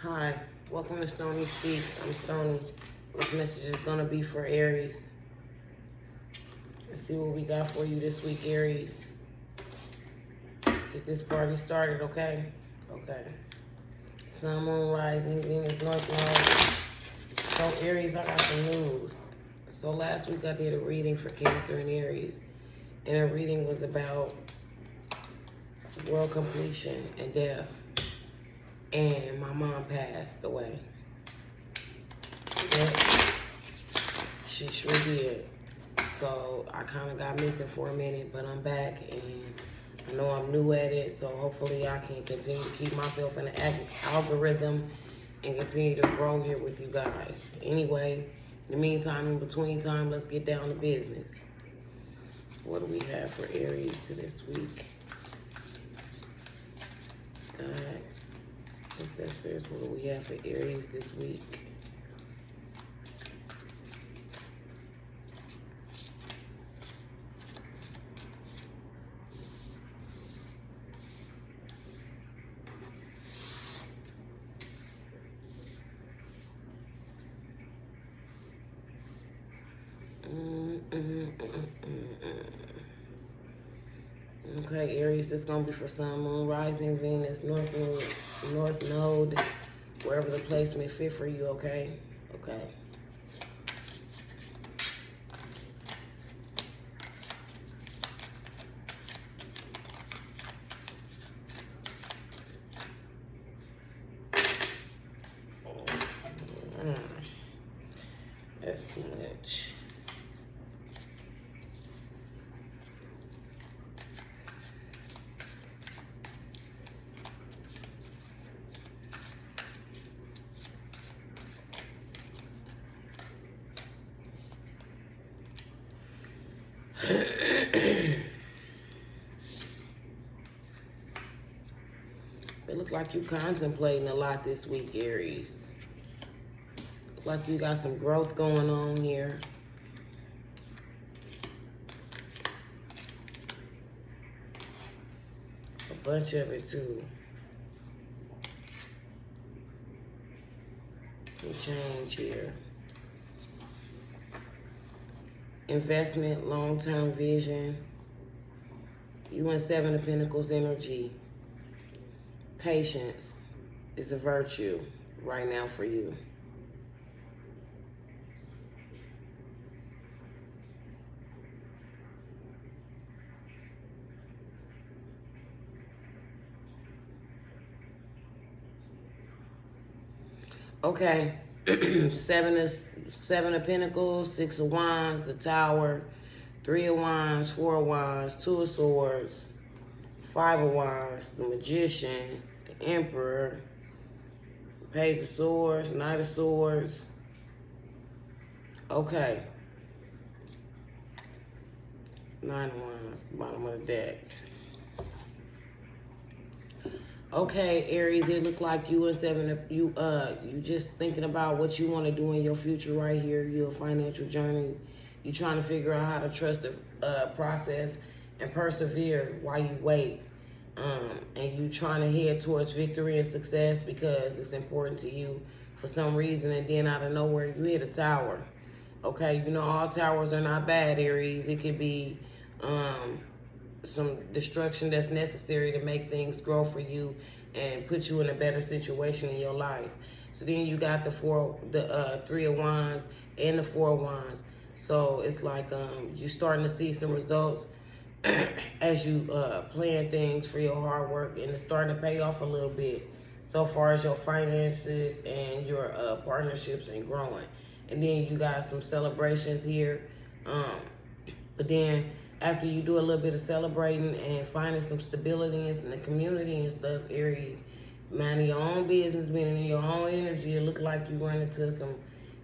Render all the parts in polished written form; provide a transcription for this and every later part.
Hi, welcome to Stony Speaks. I'm Stony. This message is going to be for Aries. Let's see what we got for you this week, Aries. Let's get this party started, okay? Okay. Sun, Moon, Rising, Venus, North Node. So, Aries, I got some news. So, last week I did a reading for Cancer and Aries. And the reading was about world completion and death. And my mom passed away. Yeah, she sure did. So I kind of got missing for a minute, but I'm back and I know I'm new at it. So hopefully I can continue to keep myself in the algorithm and continue to grow here with you guys. Anyway, in the meantime, in between time, let's get down to business. What do we have for Aries to this week? God. What do we have for Aries this week? Okay, Aries, it's going to be for Sun, Moon, Rising, Venus, North Node, wherever the place may fit for you, okay? Okay. That's too much. It looks like you're contemplating a lot this week, Aries. Look like you got some growth going on here. A bunch of it, too. Some change here. Investment, long-term vision. You in Seven of Pentacles energy. Patience is a virtue right now for you. Okay, Seven of Pentacles, Six of Wands, the Tower, Three of Wands, Four of Wands, Two of Swords, Five of Wands, the Magician, the Emperor, Page of Swords, Knight of Swords. Okay. Nine of Wands, bottom of the deck. Okay, Aries, it look like you and you just thinking about what you want to do in your future right here, your financial journey. You trying to figure out how to trust the process and persevere while you wait. And you trying to head towards victory and success because it's important to you for some reason, and then out of nowhere you hit a tower. Okay, you know all towers are not bad, Aries. It could be some destruction that's necessary to make things grow for you and put you in a better situation in your life. So then you got the Three of Wands and the Four of Wands. So it's like you're starting to see some results as you plan things for your hard work, and it's starting to pay off a little bit so far as your finances and your partnerships and growing. And then you got some celebrations here. But then after you do a little bit of celebrating and finding some stability in the community and stuff, Aries, minding your own business, being in your own energy, it look like you run into some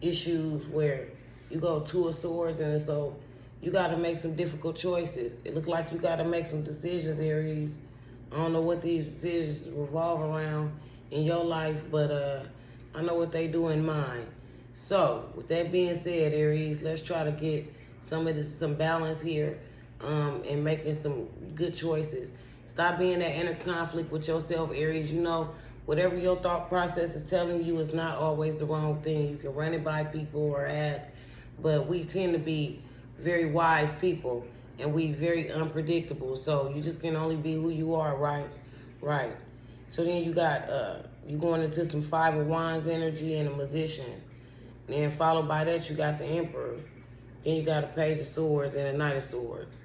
issues where you go Two of Swords, and so you got to make some difficult choices. It look like you got to make some decisions, Aries. I don't know what these decisions revolve around in your life, but I know what they do in mine. So, with that being said, Aries, let's try to get some balance here and making some good choices. Stop being that inner conflict with yourself, Aries. You know, whatever your thought process is telling you is not always the wrong thing. You can run it by people or ask, but we tend to be very wise people, and we very unpredictable. So you just can only be who you are, right? Right. So then you got you going into some Five of Wands energy and a Magician. Then followed by that, you got the Emperor. Then you got a Page of Swords and a Knight of Swords.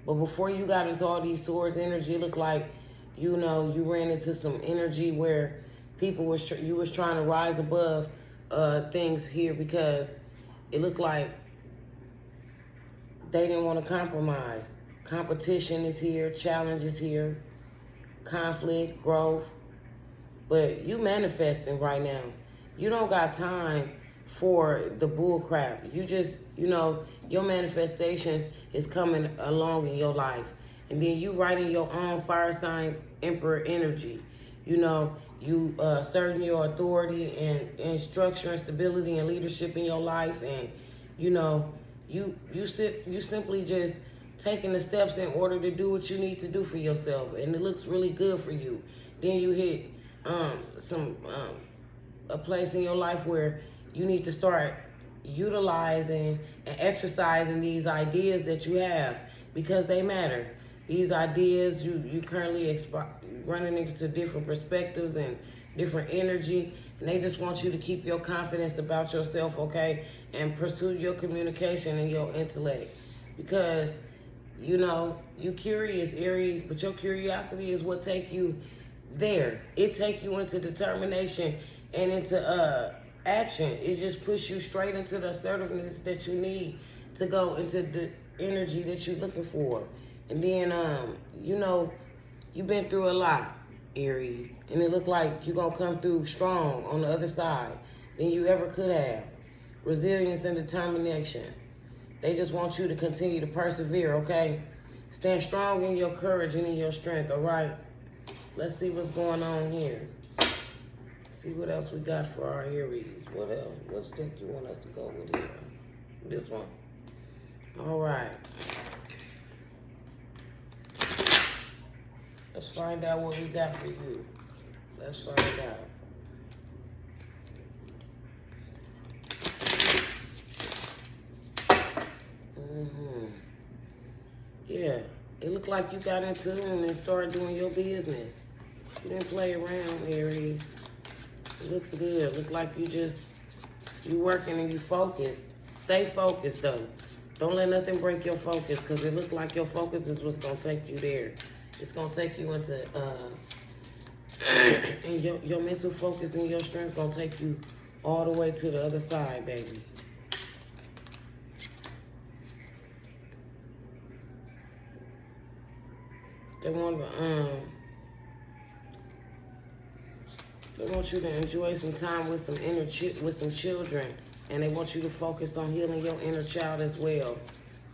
But before you got into all these swords energy, it looked like, you know, you ran into some energy where people was you was trying to rise above things here, because it looked like they didn't want to compromise. Competition is here, challenge is here, conflict, growth. But you manifesting right now. You don't got time for the bull crap. You just, you know, your manifestations is coming along in your life. And then you writing your own fire sign emperor energy. You know, you asserting your authority and structure and stability and leadership in your life. And, you know, you simply just taking the steps in order to do what you need to do for yourself. And it looks really good for you. Then you hit a place in your life where you need to start utilizing and exercising these ideas that you have, because they matter. These ideas, you currently running into different perspectives and different energy, and they just want you to keep your confidence about yourself, okay? And pursue your communication and your intellect, because, you know, you curious, Aries, but your curiosity is what take you there. It take you into determination and into action. It just push you straight into the assertiveness that you need to go into the energy that you're looking for. And then, you know, you've been through a lot, Aries, and it look like you're gonna come through strong on the other side than you ever could have. Resilience and determination. They just want you to continue to persevere, okay? Stand strong in your courage and in your strength, all right? Let's see what's going on here. See what else we got for our Aries. What else? What deck you want us to go with here? This one. All right. Let's find out what we got for you. Let's find out. Yeah, it looked like you got into it and started doing your business. You didn't play around, Aries. It looks good. Look like you working and you focused. Stay focused though. Don't let nothing break your focus, because it looks like your focus is what's gonna take you there. It's gonna take you into and your mental focus and your strength gonna take you all the way to the other side, baby. They want you to enjoy some time with some children, and they want you to focus on healing your inner child as well.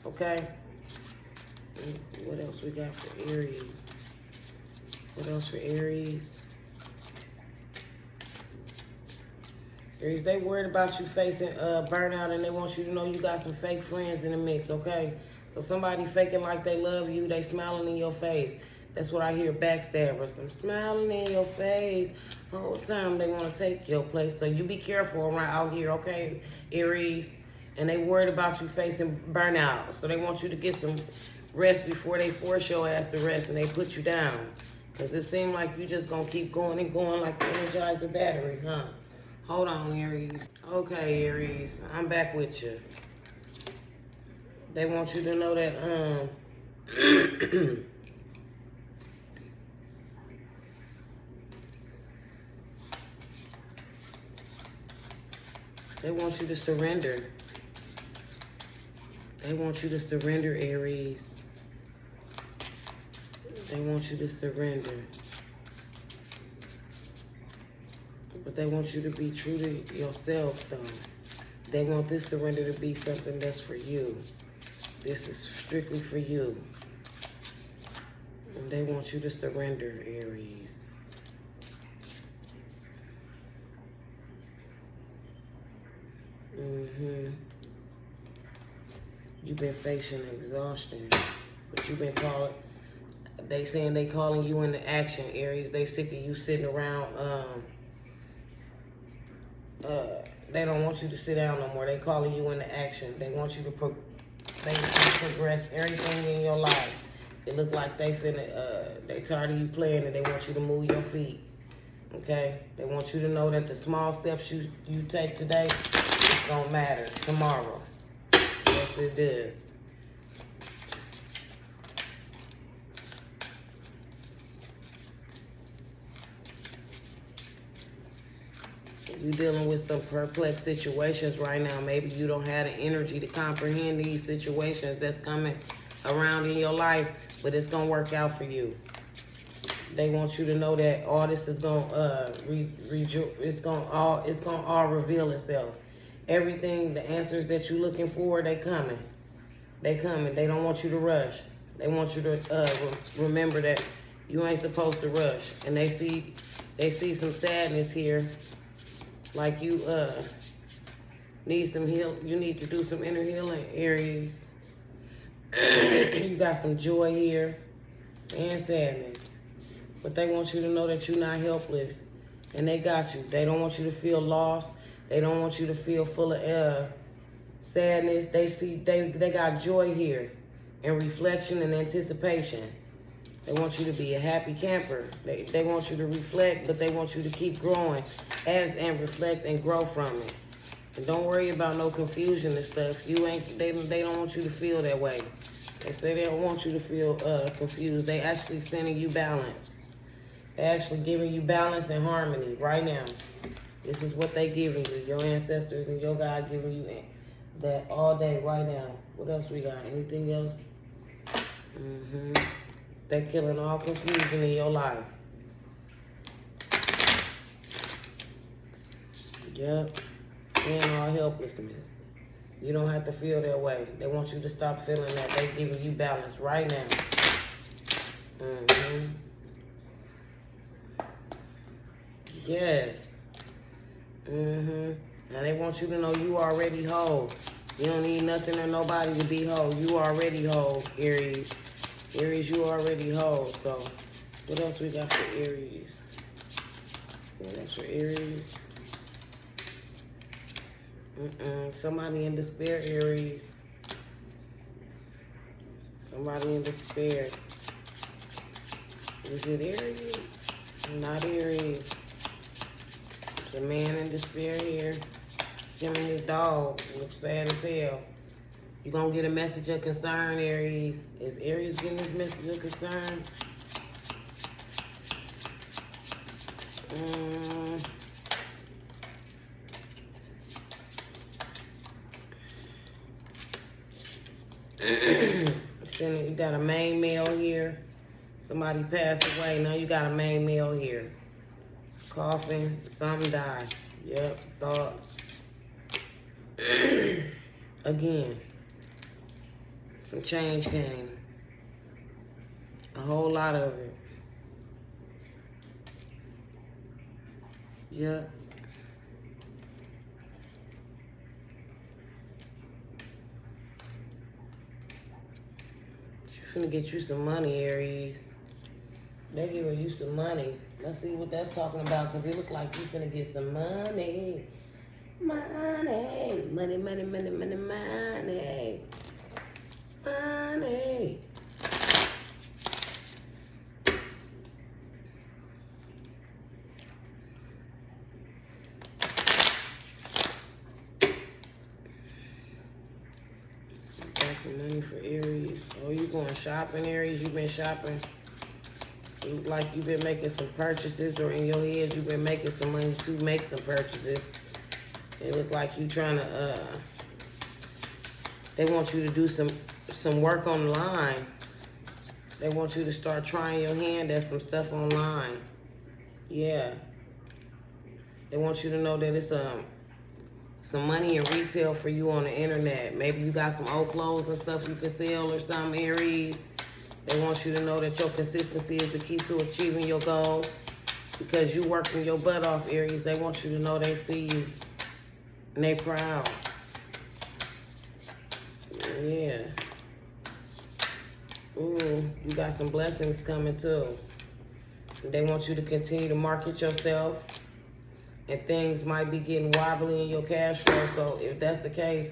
Okay? And what else we got for Aries? What else for Aries? Aries, they worried about you facing burnout, and they want you to know you got some fake friends in the mix, okay? So somebody faking like they love you, they smiling in your face. That's what I hear, backstabbers. I'm smiling in your face. The whole time they want to take your place. So you be careful around out here, okay, Aries? And they worried about you facing burnout. So they want you to get some rest before they force your ass to rest and they put you down. Because it seems like you just going to keep going and going like the Energizer battery, huh? Hold on, Aries. Okay, Aries, I'm back with you. They want you to know that, they want you to surrender. They want you to surrender, Aries. They want you to surrender. But they want you to be true to yourself, though. They want this surrender to be something that's for you. This is strictly for you. And they want you to surrender, Aries. You've been facing exhaustion, but you've been called. They saying they calling you into action, Aries. They sick of you sitting around. They don't want you to sit down no more. They calling you into action. They want you to progress everything in your life. It look like they tired of you playing and they want you to move your feet. Okay? They want you to know that the small steps you take today, it's gonna matter tomorrow. Yes, it does. You're dealing with some perplexed situations right now. Maybe you don't have the energy to comprehend these situations that's coming around in your life, but it's gonna work out for you. They want you to know that all this is gonna it's gonna all reveal itself. Everything, the answers that you're looking for, they coming. They coming. They don't want you to rush. They want you to remember that you ain't supposed to rush. And they see some sadness here. Like you need some you need to do some inner healing, Aries. You got some joy here and sadness. But they want you to know that you're not helpless. And they got you. They don't want you to feel lost. They don't want you to feel full of sadness. They got joy here and reflection and anticipation. They want you to be a happy camper. They want you to reflect, but they want you to keep growing and reflect and grow from it. And don't worry about no confusion and stuff. They don't want you to feel that way. They say they don't want you to feel confused. They actually sending you balance. They're actually giving you balance and harmony right now. This is what they giving you. Your ancestors and your God giving you that all day right now. What else we got? Anything else? They're killing all confusion in your life. Yep. And all helplessness. You don't have to feel that way. They want you to stop feeling that. They're giving you balance right now. Yes. Now they want you to know you already whole. You don't need nothing or nobody to be whole. You already whole, Aries. Aries, you already whole. So, what else we got for Aries? What else for Aries? Somebody in despair, Aries. Somebody in despair. Is it Aries? Not Aries. It's a man in despair here. Him and his dog looks sad as hell. You're going to get a message of concern, Aries. Is Aries getting this message of concern? You got a main male here. Somebody passed away. Now you got a main male here. Coughing. Something died. Yep. Thoughts. Again. Some change came. A whole lot of it. Yep. You're finna get you some money, Aries. They're giving you some money. Let's see what that's talking about, because it look like you finna get some money. Money. Money, money, money, money, money. Money. Got some money for Aries. Oh, you going shopping, Aries? You been shopping? It look like you've been making some purchases, or in your head you've been making some money to make some purchases. It look like you trying to, they want you to do some work online. They want you to start trying your hand at some stuff online. Yeah. They want you to know that it's some money in retail for you on the internet. Maybe you got some old clothes and stuff you can sell or something, Aries. They want you to know that your consistency is the key to achieving your goals, because you working your butt off, Aries. They want you to know they see you and they proud. Yeah. Ooh, you got some blessings coming too. They want you to continue to market yourself, and things might be getting wobbly in your cash flow. So if that's the case,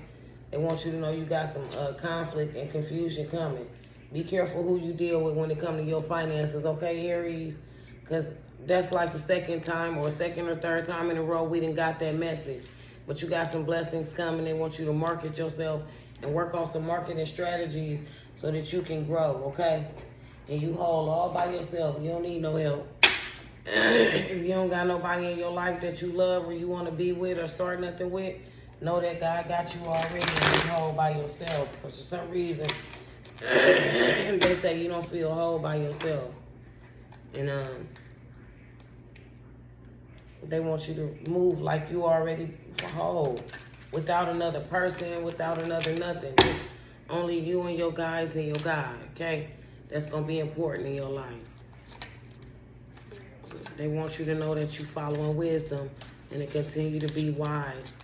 they want you to know you got some conflict and confusion coming. Be careful who you deal with when it comes to your finances, okay, Aries? Because that's like the second or third time in a row we done got that message. But you got some blessings coming. They want you to market yourself and work on some marketing strategies so that you can grow, okay? And you hold all by yourself. You don't need no help. If you don't got nobody in your life that you love or you want to be with or start nothing with, know that God got you already and you hold by yourself. Because for some reason, they say you don't feel whole by yourself. And they want you to move like you already whole. Without another person, without another nothing. Just only you and your guides and your God, okay? That's going to be important in your life. They want you to know that you're following wisdom and to continue to be wise.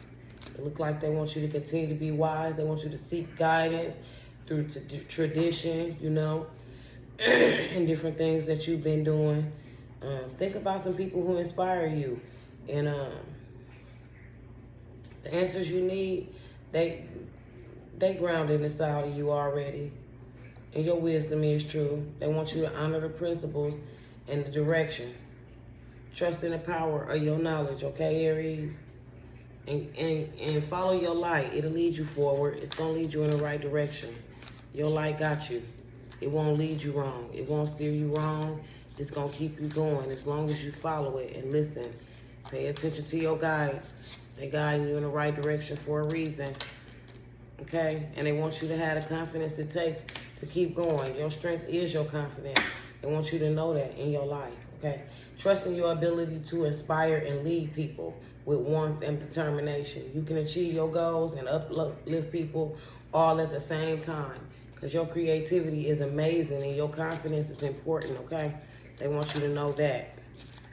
It look like they want you to continue to be wise. They want you to seek guidance through tradition, you know, and different things that you've been doing. Think about some people who inspire you. And the answers you need, they grounded inside of you already. And your wisdom is true. They want you to honor the principles and the direction. Trust in the power of your knowledge, okay, Aries? And follow your light. It'll lead you forward. It's going to lead you in the right direction. Your light got you. It won't lead you wrong. It won't steer you wrong. It's going to keep you going as long as you follow it and listen. Pay attention to your guides. They guide you in the right direction for a reason, okay? And they want you to have the confidence it takes to keep going. Your strength is your confidence. They want you to know that in your life, okay? Trust in your ability to inspire and lead people with warmth and determination. You can achieve your goals and uplift people all at the same time because your creativity is amazing and your confidence is important, okay? They want you to know that.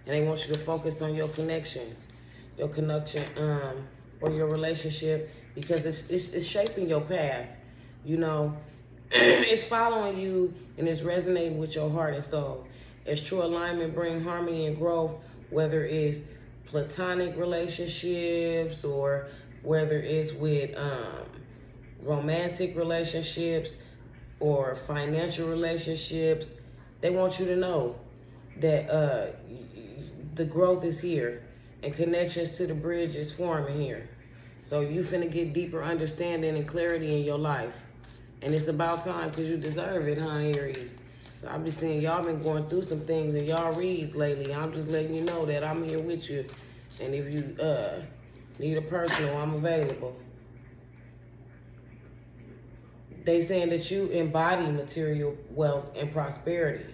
And they want you to focus on your connection or your relationship because it's shaping your path, you know. It's following you and it's resonating with your heart and soul. As true alignment bring harmony and growth, whether it's platonic relationships or whether it's with romantic relationships or financial relationships. They want you to know that the growth is here and connections to the bridge is forming here. So you finna get deeper understanding and clarity in your life. And it's about time because you deserve it, huh, Aries? So I've been seeing y'all been going through some things in y'all reads lately. I'm just letting you know that I'm here with you. And if you need a personal, I'm available. They saying that you embody material wealth and prosperity.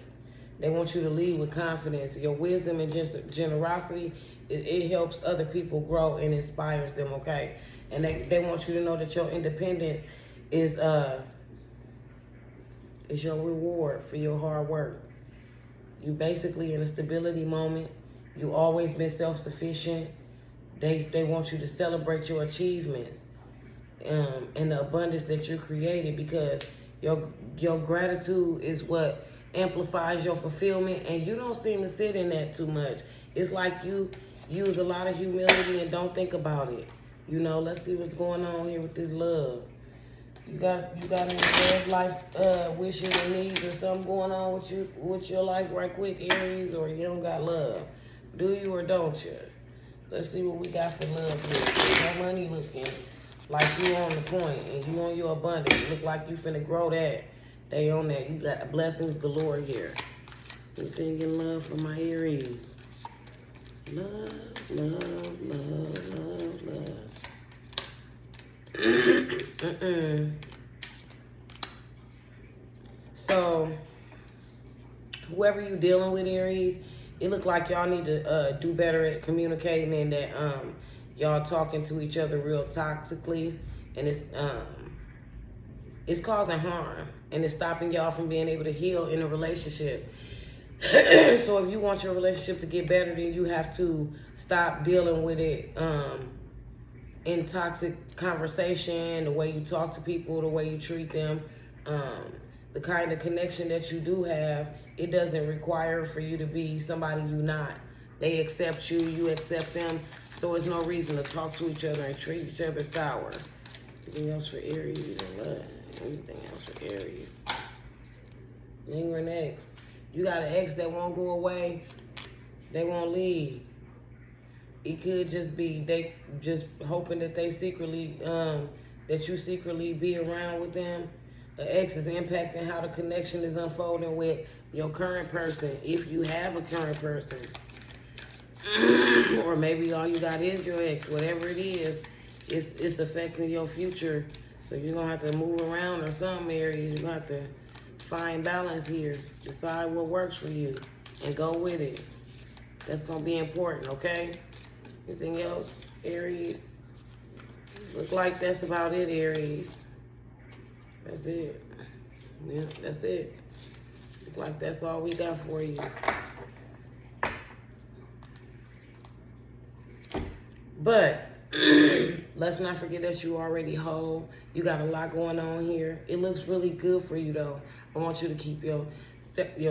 They want you to lead with confidence. Your wisdom and generosity, it helps other people grow and inspires them, okay? And they want you to know that your independence is your reward for your hard work. You basically in a stability moment. You always been self-sufficient. They want you to celebrate your achievements and the abundance that you created because your gratitude is what amplifies your fulfillment, and you don't seem to sit in that too much. It's like you use a lot of humility and don't think about it. You know, let's see what's going on here with this love. You got any love life wishes and needs or something going on with your life right quick, Aries, or you don't got love? Do you or don't you? Let's see what we got for love here. Your money looking like you on the point and you on your abundance. Look like you finna grow that. They on that. You got blessings galore here. Anything in love for my Aries? Love, love, love, love, love. So, whoever you dealing with, Aries, it look like y'all need to do better at communicating and that y'all talking to each other real toxically, and it's causing harm and it's stopping y'all from being able to heal in a relationship. So if you want your relationship to get better, then you have to stop dealing with it in toxic conversation, the way you talk to people, the way you treat them. the kind of connection that you do have, it doesn't require for you to be somebody you're not. They accept you, you accept them, so there's no reason to talk to each other and treat each other sour. Anything else for Aries and love? Anything else for Aries? Lingering ex. You got an ex that won't go away. They won't leave. It could just be they just hoping that they secretly, that you secretly be around with them. An ex is impacting how the connection is unfolding with your current person, if you have a current person. Or maybe all you got is your ex. Whatever it is, it's affecting your future. So you're going to have to move around or something, Aries. You're going to have to find balance here. Decide what works for you and go with it. That's going to be important, okay? Anything else, Aries? Look like that's about it, Aries. That's it. Yeah, that's it. Look like that's all we got for you. But let's not forget that you already whole. You got a lot going on here. It looks really good for you, though. I want you to keep your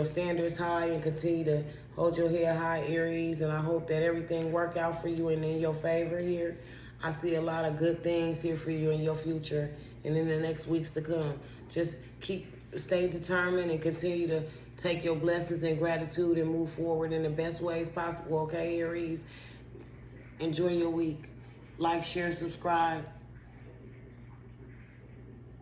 standards high and continue to hold your head high, Aries. And I hope that everything work out for you and in your favor here. I see a lot of good things here for you in your future and in the next weeks to come. Just stay determined and continue to take your blessings and gratitude and move forward in the best ways possible, okay, Aries? Enjoy your week. Like, share, subscribe.